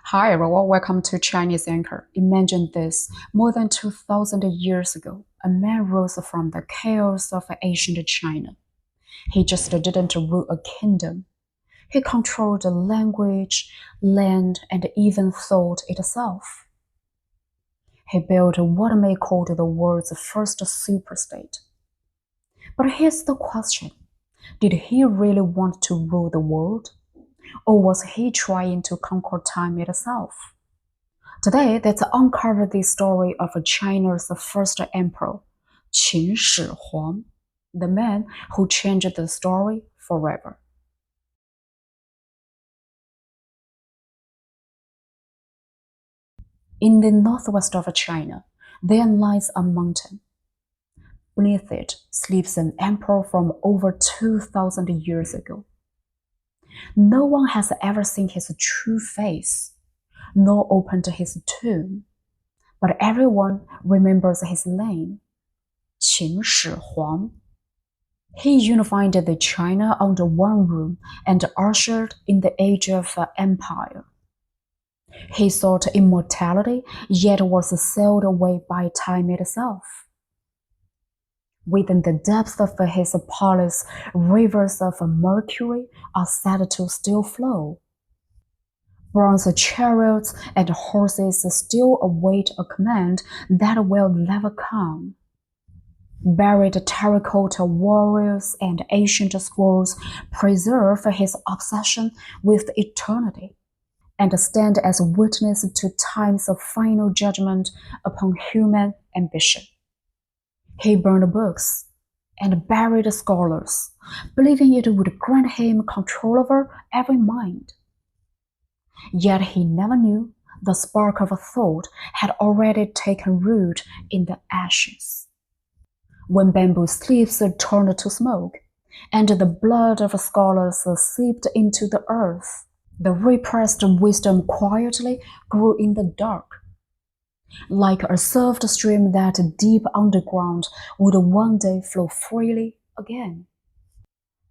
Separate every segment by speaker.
Speaker 1: Hi everyone, welcome to Chinese Anchor. Imagine this, more than 2000 years ago, a man rose from the chaos of ancient China. He just didn't rule a kingdom. He controlled the language, land, and even thought itself. He built what may be called the world's first superstate. But here's the question. Did he really want to rule the world? Or was he trying to conquer time itself? Today, let's uncover the story of China's first emperor, Qin Shi Huang, the man who changed the story forever. In the northwest of China, there lies a mountain. Beneath it sleeps an emperor from over 2000 years ago. No one has ever seen his true face, nor opened his tomb, but everyone remembers his name, Qin Shi Huang. He unified the China under one rule and ushered in the age of empire. He sought immortality, yet was sealed away by time itself. Within the depths of his palace, rivers of mercury are said to still flow. Bronze chariots and horses still await a command that will never come. Buried terracotta warriors and ancient scrolls preserve his obsession with eternity and stand as witness to time's final judgment upon human ambition. He burned books and buried scholars, believing it would grant him control over every mind. Yet he never knew the spark of thought had already taken root in the ashes. When bamboo leaves turned to smoke, and the blood of scholars seeped into the earth, the repressed wisdom quietly grew in the dark. Like a soft stream that deep underground would one day flow freely again.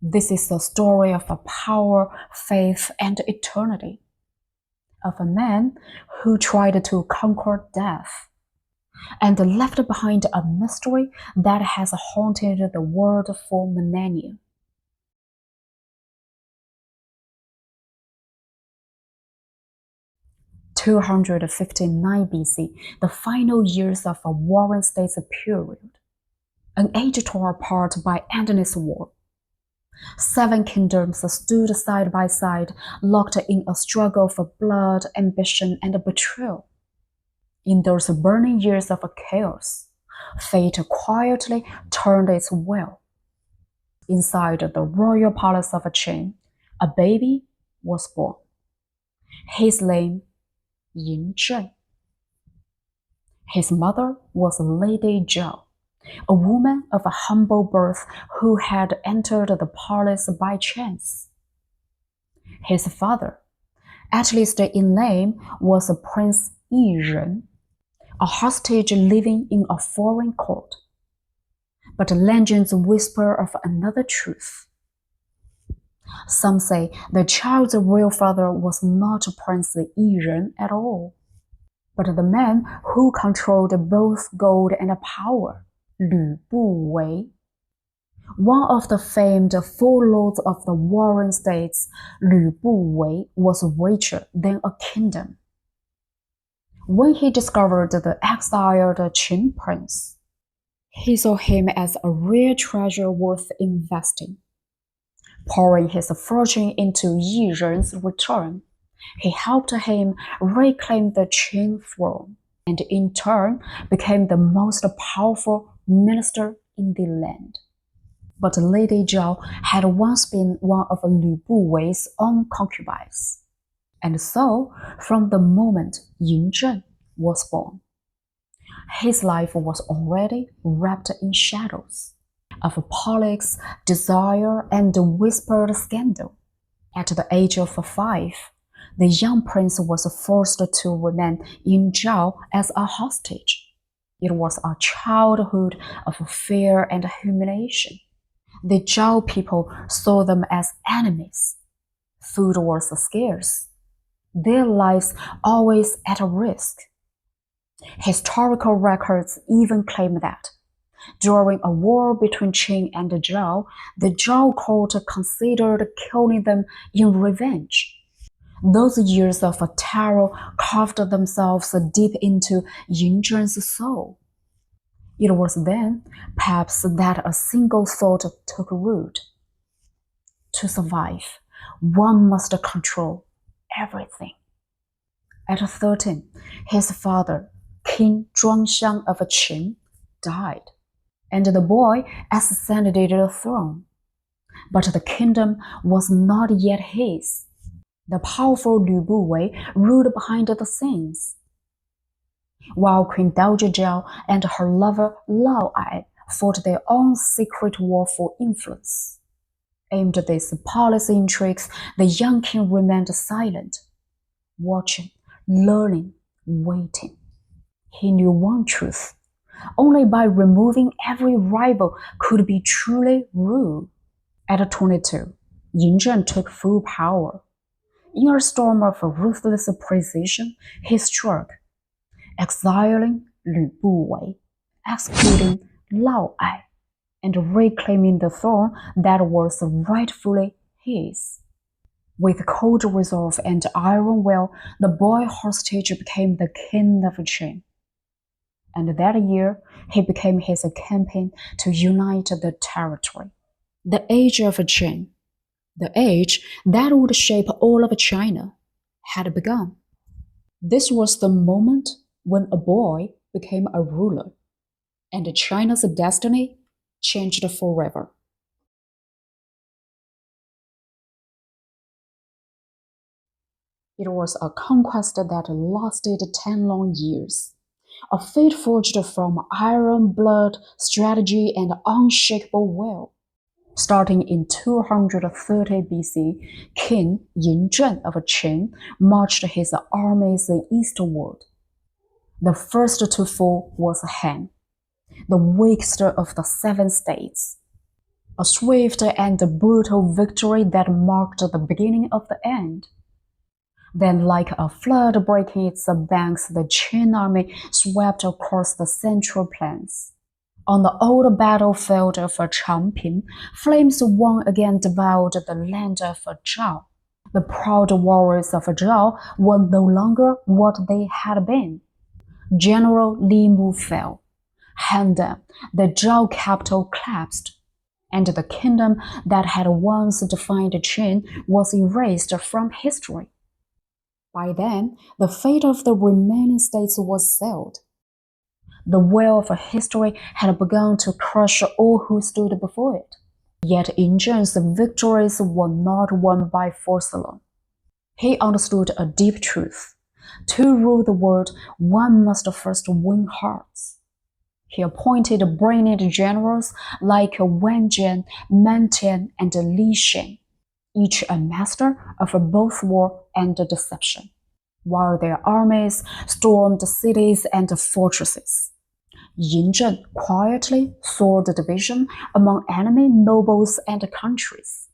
Speaker 1: This is the story of power, faith, and eternity. Of a man who tried to conquer death and left behind a mystery that has haunted the world for millennia. (259 BC, the final years of a warring states period, an age torn apart by endless war. 7 kingdoms stood side by side, locked in a struggle for blood, ambition, and betrayal. In those burning years of chaos, fate quietly turned its wheel. Inside the royal palace of Qin, a baby was born. His name, Yin Zhen. His mother was Lady Zhao, a woman of a humble birth who had entered the palace by chance. His father, at least in name, was Prince Yi Ren, a hostage living in a foreign court. But legends whisper of another truth. Some say the child's real father was not Prince Yi Ren at all, but the man who controlled both gold and power, Lü Buwei. One of the famed 4 lords of the warring states, Lü Buwei, was richer than a kingdom. When he discovered the exiled Qin prince, he saw him as a rare treasure worth investing. Pouring his fortune into Yi Ren's return, he helped him reclaim the Qin throne, and in turn became the most powerful minister in the land. But Lady Zhao had once been one of Lü Buwei's own concubines, and so from the moment Yin Zhen was born, his life was already wrapped in shadows of politics, desire, and whispered scandal. At the age of 5, the young prince was forced to remain in Zhao as a hostage. It was a childhood of fear and humiliation. The Zhao people saw them as enemies. Food was scarce. their lives always at risk. Historical records even claim that during a war between Qin and Zhao, the Zhao court considered killing them in revenge. Those years of terror carved themselves deep into Yin Zhen's soul. It was then, perhaps, that a single thought took root. To survive, one must control everything. At 13, his father, King Zhuangxiang of Qin, died, and the boy ascended the throne. But the kingdom was not yet his. The powerful Lü Buwei ruled behind the scenes, while Queen Dowager Zhao and her lover Lao Ai fought their own secret war for influence. Aimed at these policy intrigues, the young king remained silent, watching, learning, waiting. He knew one truth: only by removing every rival could be truly ruled. At 22, Yin Zhen took full power. In a storm of ruthless precision, he struck, exiling Lü Buwei, executing Lao Ai, and reclaiming the throne that was rightfully his. With cold resolve and iron will, the boy hostage became the king of Qin. And that year, he became his campaign to unite the territory. The age of Qin, the age that would shape all of China, had begun. This was the moment when a boy became a ruler, and China's destiny changed forever. It was a conquest that lasted 10 long years, a fate forged from iron blood, strategy, and unshakable will. Starting in 230 BC, King Yin Zhen of Qin marched his armies eastward. The first to fall was Han, the weakest of the 7 states. A swift and brutal victory that marked the beginning of the end. Then, like a flood breaking its banks, the Qin army swept across the central plains. On the old battlefield of Changping, flames once again devoured the land of Zhao. The proud warriors of Zhao were no longer what they had been. General Li Mu fell. Handan, the Zhao capital, collapsed, and the kingdom that had once defined Qin was erased from history. By then, the fate of the remaining states was sealed. The well of history had begun to crush all who stood before it. Yet Yin Zhen's victories were not won by force alone. He understood a deep truth: to rule the world, one must first win hearts. He appointed brilliant generals like Wang Jian, Man Tian, and Li Shen, each a master of both war and deception, while their armies stormed cities and fortresses. Yin Zhen quietly sowed division among enemy nobles and countries,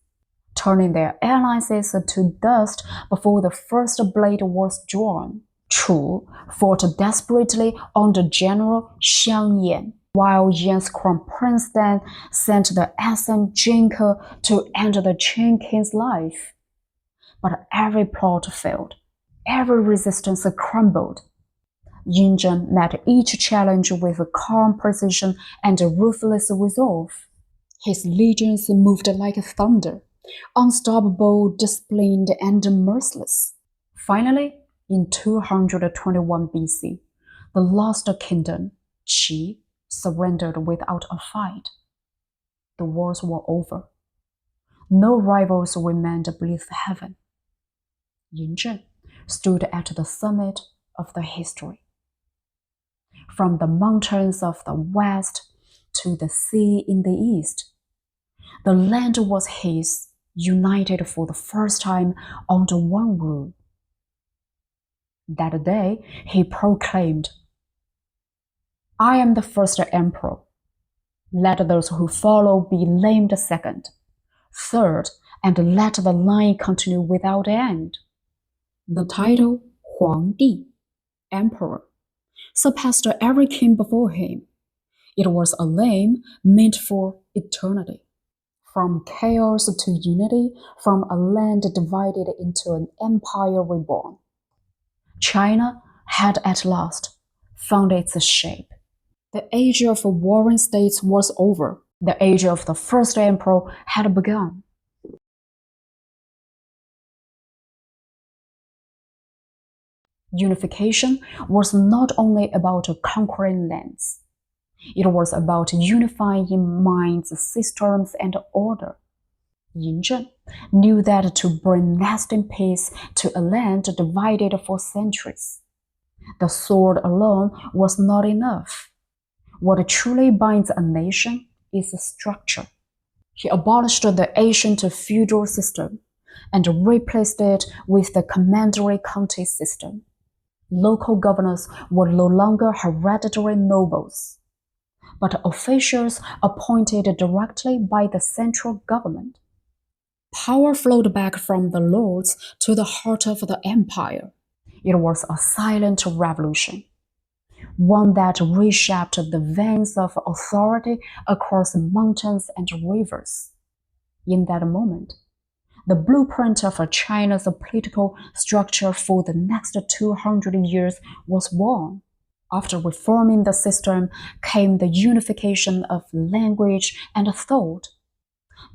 Speaker 1: turning their alliances to dust before the first blade was drawn. Chu fought desperately under General Xiang Yan, while Yan's crown prince then sent the assassin Jin Ke to end the Qin king's life. But every plot failed, every resistance crumbled. Yin Zhen met each challenge with calm precision and ruthless resolve. His legions moved like thunder, unstoppable, disciplined, and merciless. Finally, in 221 BC, the lost kingdom, Qi, surrendered without a fight. The wars were over. No rivals remained beneath heaven. Yin Zhen stood at the summit of the history. From the mountains of the west to the sea in the east, the land was his, united for the first time under one rule. That day, he proclaimed, "I am the first emperor. Let those who follow be named second, third, and let the line continue without end." The title Huangdi, Emperor, surpassed every king before him. It was a name meant for eternity. From chaos to unity, from a land divided into an empire reborn. China had at last found its shape. The age of warring states was over. The age of the first emperor had begun. Unification was not only about conquering lands. It was about unifying minds, systems, and order. Yin Zhen knew that to bring lasting peace to a land divided for centuries, the sword alone was not enough. What truly binds a nation is structure. He abolished the ancient feudal system and replaced it with the commandery county system. Local governors were no longer hereditary nobles, but officials appointed directly by the central government. Power flowed back from the lords to the heart of the empire. It was a silent revolution, one that reshaped the veins of authority across mountains and rivers. In that moment, the blueprint of China's political structure for the next 200 years was born. After reforming the system came the unification of language and thought.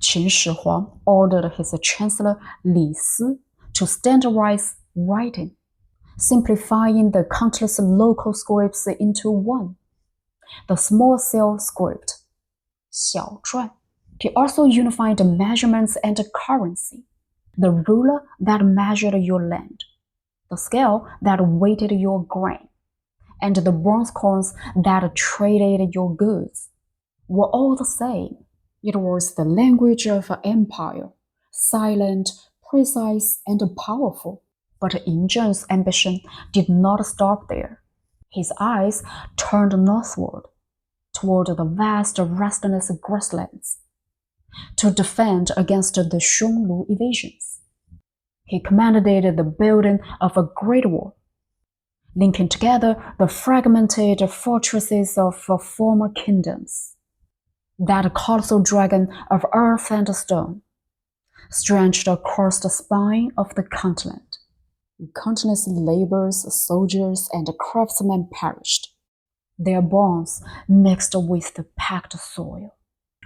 Speaker 1: Qin Shi Huang ordered his chancellor Li Si to standardize writing, simplifying the countless local scripts into one, the small cell script, 小篆. He also unified measurements and currency, the ruler that measured your land, the scale that weighted your grain, and the bronze coins that traded your goods were all the same. It was the language of an empire, silent, precise, and powerful. But Yin Zhen's ambition did not stop there. His eyes turned northward, toward the vast, restless grasslands, to defend against the Xiongnu invasions. He commanded the building of a great wall, linking together the fragmented fortresses of former kingdoms. That colossal dragon of earth and stone stretched across the spine of the continent. Countless laborers, soldiers, and craftsmen perished, their bones mixed with the packed soil.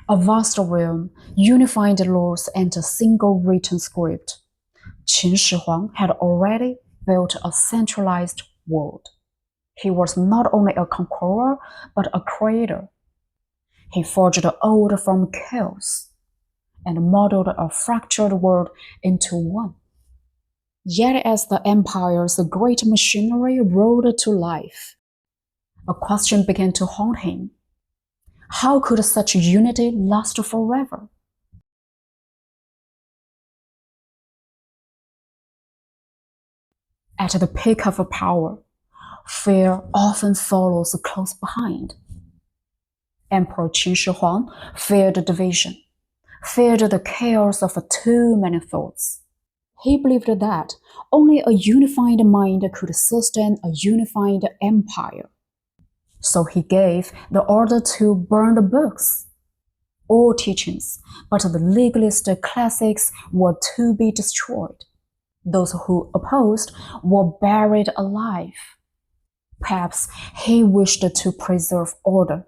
Speaker 1: A vast realm, unified laws, and a single written script. Qin Shi Huang had already built a centralized world. He was not only a conqueror, but a creator. He forged old from chaos and modeled a fractured world into one. Yet as the empire's great machinery rolled to life, a question began to haunt him. How could such unity last forever? At the peak of power, fear often follows close behind. Emperor Qin Shi Huang feared division, feared the chaos of too many thoughts. He believed that only a unified mind could sustain a unified empire. So he gave the order to burn the books. All teachings, but the legalist classics were to be destroyed. Those who opposed were buried alive. Perhaps he wished to preserve order.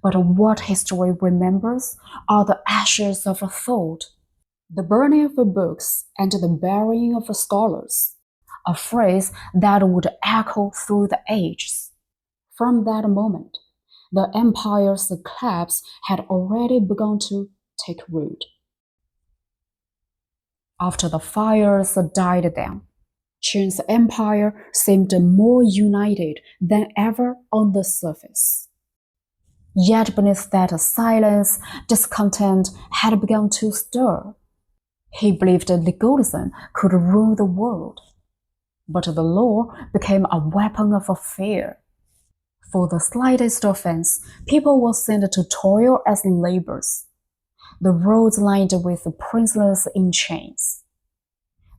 Speaker 1: But what history remembers are the ashes of thought, the burning of books and the burying of scholars, a phrase that would echo through the ages. From that moment, the empire's collapse had already begun to take root. After the fires died down, Qin's empire seemed more united than ever on the surface. Yet beneath that silence, discontent had begun to stir. He believed legalism could rule the world, but the law became a weapon of fear. For the slightest offense, people were sent to toil as laborers, the roads lined with prisoners in chains.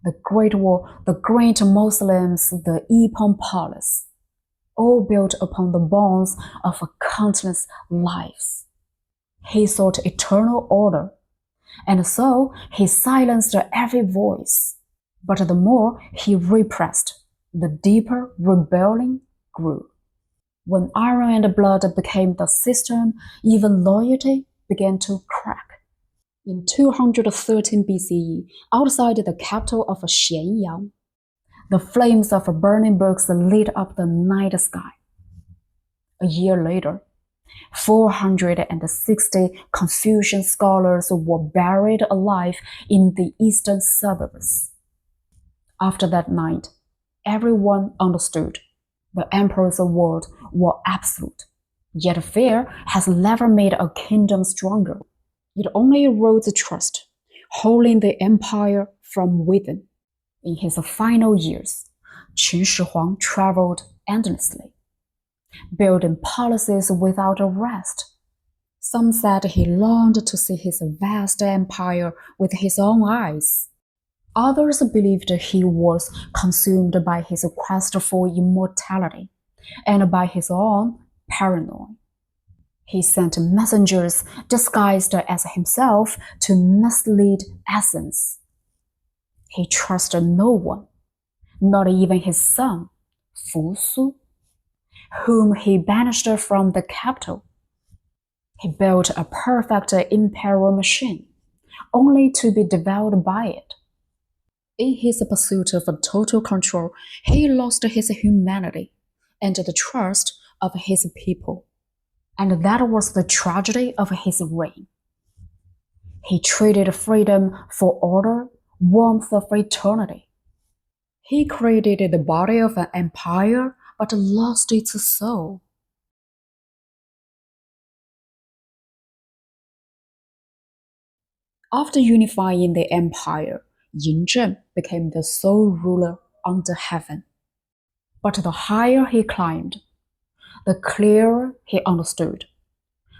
Speaker 1: The Great Wall, the great Mausoleums, the Ippon Palace, all built upon the bones of countless lives. He sought eternal order, and so he silenced every voice. But the more he repressed, the deeper rebellion grew. When iron and blood became the system, even loyalty began to crack. In 213 BCE, outside the capital of Xianyang, the flames of burning books lit up the night sky. A year later, 460 Confucian scholars were buried alive in the eastern suburbs. After that night, everyone understood the emperor's word was absolute. Yet fear has never made a kingdom stronger. It only erodes trust, holding the empire from within. In his final years, Qin Shi Huang traveled endlessly, building palaces without rest. Some said he longed to see his vast empire with his own eyes. Others believed he was consumed by his quest for immortality and by his own paranoia. He sent messengers disguised as himself to mislead essence. He trusted no one, not even his son, Fu Su, whom he banished from the capital. He built a perfect imperial machine, only to be devoured by it. In his pursuit of total control, he lost his humanity and the trust of his people. And that was the tragedy of his reign. He traded freedom for order, warmth of eternity. He created the body of an empire, but lost its soul. After unifying the empire, Yin Zhen became the sole ruler under heaven. But the higher he climbed, the clearer he understood.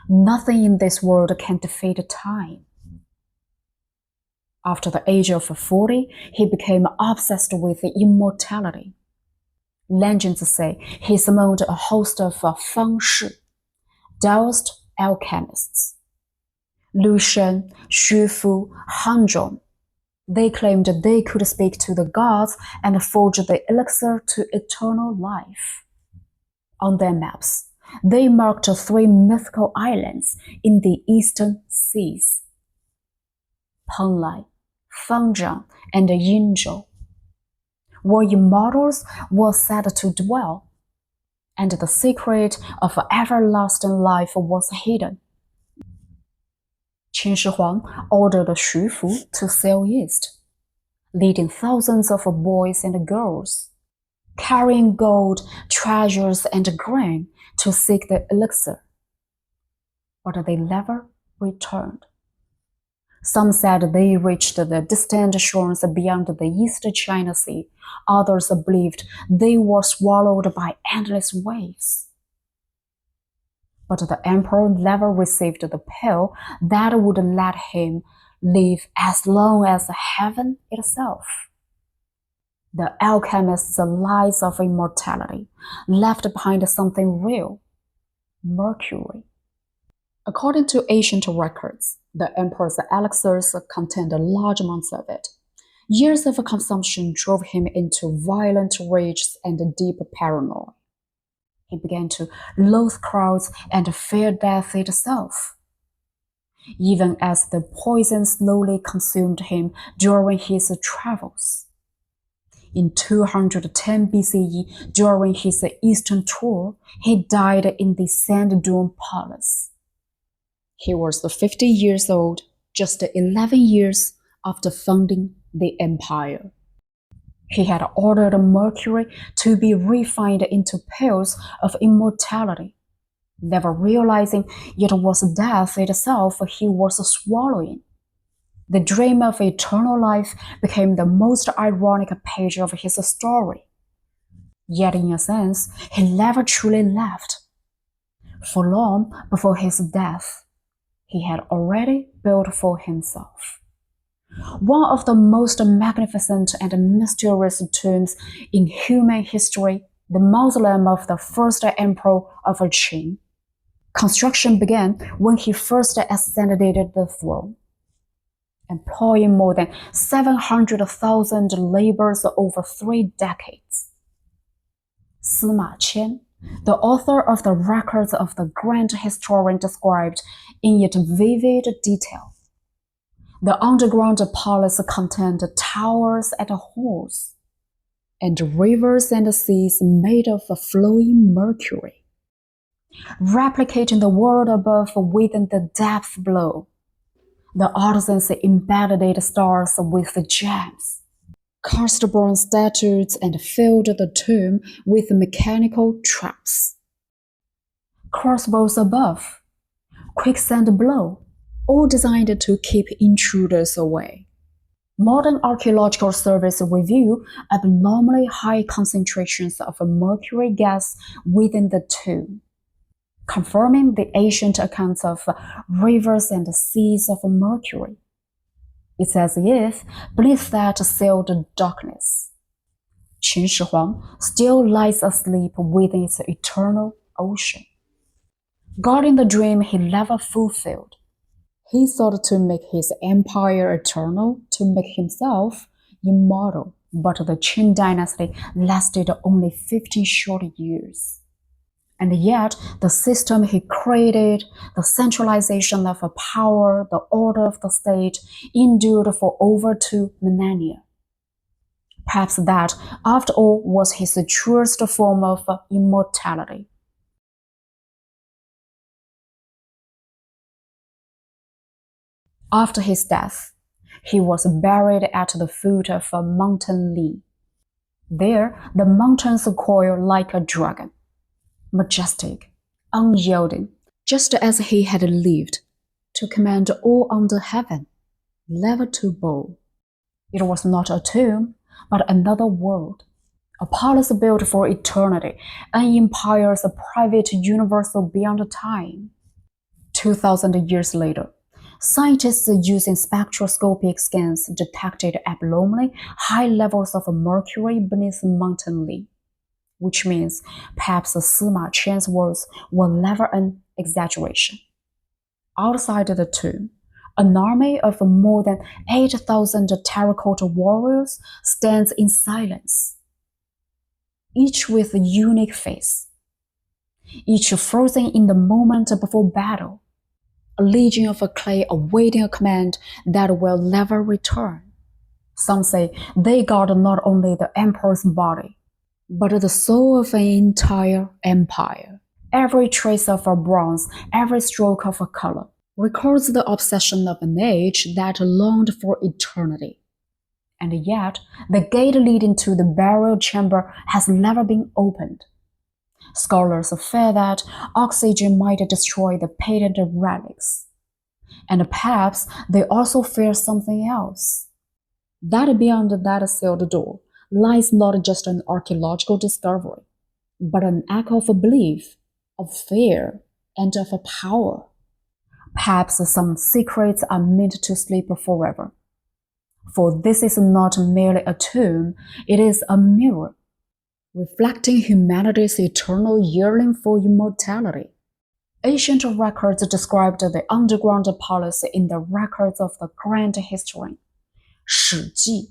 Speaker 1: Nothing in this world can defeat time. After the age of 40, he became obsessed with immortality. Legends say he summoned a host of Fang Shi, Taoist alchemists. Lu Shen, Xu Fu, Han Zhong. They claimed they could speak to the gods and forge the elixir to eternal life. On their maps, they marked 3 mythical islands in the eastern seas: Penglai, Fangzhang, and Yinzhou, where immortals were said to dwell, and the secret of everlasting life was hidden. Qin Shi Huang ordered Xu Fu to sail east, leading thousands of boys and girls, carrying gold, treasures, and grain to seek the elixir. But they never returned. Some said they reached the distant shores beyond the East China Sea. Others believed they were swallowed by endless waves. But the emperor never received the pill that would let him live as long as heaven itself. The alchemist's lies of immortality left behind something real: mercury. According to ancient records, the emperor's elixirs contained large amounts of it. Years of consumption drove him into violent rages and deep paranoia. He began to loathe crowds and fear death itself. Even as the poison slowly consumed him during his travels. In 210 BCE, during his eastern tour, he died in the sand dune palace. He was 50 years old, just 11 years after founding the empire. He had ordered mercury to be refined into pills of immortality, never realizing it was death itself he was swallowing. The dream of eternal life became the most ironic page of his story. Yet in a sense, he never truly left. For long before his death, he had already built for himself One of the most magnificent and mysterious tombs in human history, the mausoleum of the first emperor of Qin. Construction began when he first ascended the throne, employing more than 700,000 laborers over 3 decades. Sima Qian, the author of the records of the grand historian, described in yet vivid detail. The underground palace contained towers and halls, and rivers and seas made of flowing mercury, replicating the world above within the depth below. The artisans embedded stars with gems, cast bronze statues, and filled the tomb with mechanical traps. Crossbows above, quicksand below, all designed to keep intruders away. Modern archaeological surveys reveal abnormally high concentrations of mercury gas within the tomb, confirming the ancient accounts of rivers and seas of mercury. It's as if beneath that sealed darkness, Qin Shi Huang still lies asleep within its eternal ocean. Guarding the dream he never fulfilled, he sought to make his empire eternal, to make himself immortal. But the Qin dynasty lasted only 15 short years. And yet, the system he created, the centralization of power, the order of the state, endured for over 2 millennia. Perhaps that, after all, was his truest form of immortality. After his death, he was buried at the foot of Mountain Li. There, the mountains coiled like a dragon, majestic, unyielding, just as he had lived, to command all under heaven, never to bow. It was not a tomb, but another world, a palace built for eternity, an empire's private universal beyond time. 2,000 years later, scientists using spectroscopic scans detected abnormally high levels of mercury beneath Mountain Li, which means perhaps Sima Qian's words were never an exaggeration. Outside the tomb, an army of more than 8,000 terracotta warriors stands in silence, each with a unique face, each frozen in the moment before battle, a legion of clay awaiting a command that will never return. Some say they guard not only the emperor's body, but the soul of an entire empire. Every trace of a bronze, every stroke of a color, records the obsession of an age that longed for eternity. And yet, the gate leading to the burial chamber has never been opened. Scholars fear that oxygen might destroy the patent relics. And perhaps they also fear something else. That beyond that sealed door lies not just an archaeological discovery, but an echo of belief, of fear, and of power. Perhaps some secrets are meant to sleep forever. For this is not merely a tomb, it is a mirror, reflecting humanity's eternal yearning for immortality. Ancient records described the underground palace in the records of the grand historian, Shi Ji,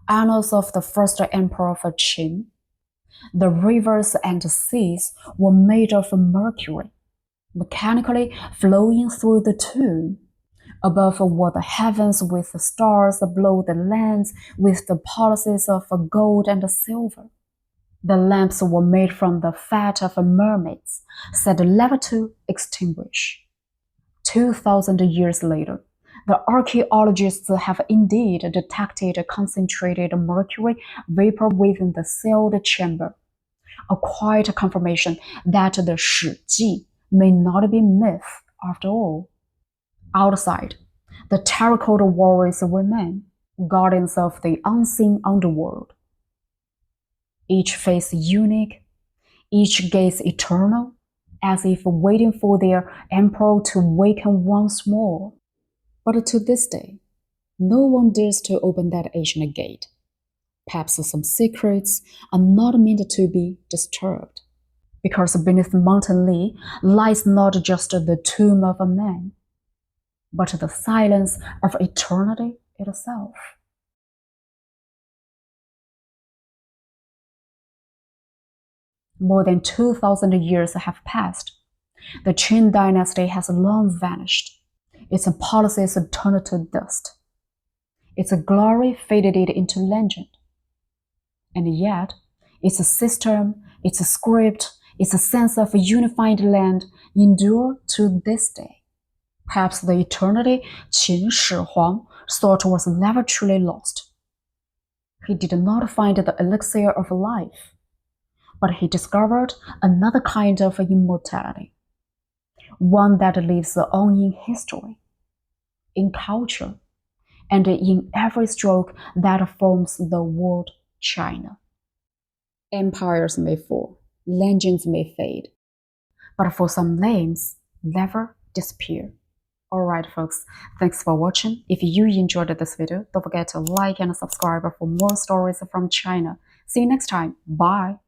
Speaker 1: annals of the first emperor of Qin. The rivers and seas were made of mercury, mechanically flowing through the tomb. Above were the heavens with the stars, below the lands with the palaces of gold and silver. The lamps were made from the fat of mermaids, said never to extinguish. 2,000 years later, the archaeologists have indeed detected concentrated mercury vapor within the sealed chamber, a quiet confirmation that the Shi Ji may not be myth after all. Outside, the terracotta warriors remain, guardians of the unseen underworld. Each face unique, each gaze eternal, as if waiting for their emperor to waken once more. But to this day, No one dares to open that ancient gate. Perhaps some secrets are not meant to be disturbed. Because beneath Mountain Li lies not just the tomb of a man, but the silence of eternity itself. More than 2,000 years have passed. The Qin dynasty has long vanished. Its policies turned to dust. Its glory faded into legend. And yet, its system, its script, its sense of a unified land endure to this day. Perhaps the eternity Qin Shi Huang thought was never truly lost. He did not find the elixir of life, but he discovered another kind of immortality, one that lives on in history, in culture, and in every stroke that forms the word China. Empires may fall, legends may fade, but for some names, never disappear. Alright folks, thanks for watching. If you enjoyed this video, don't forget to like and subscribe for more stories from China. See you next time. Bye.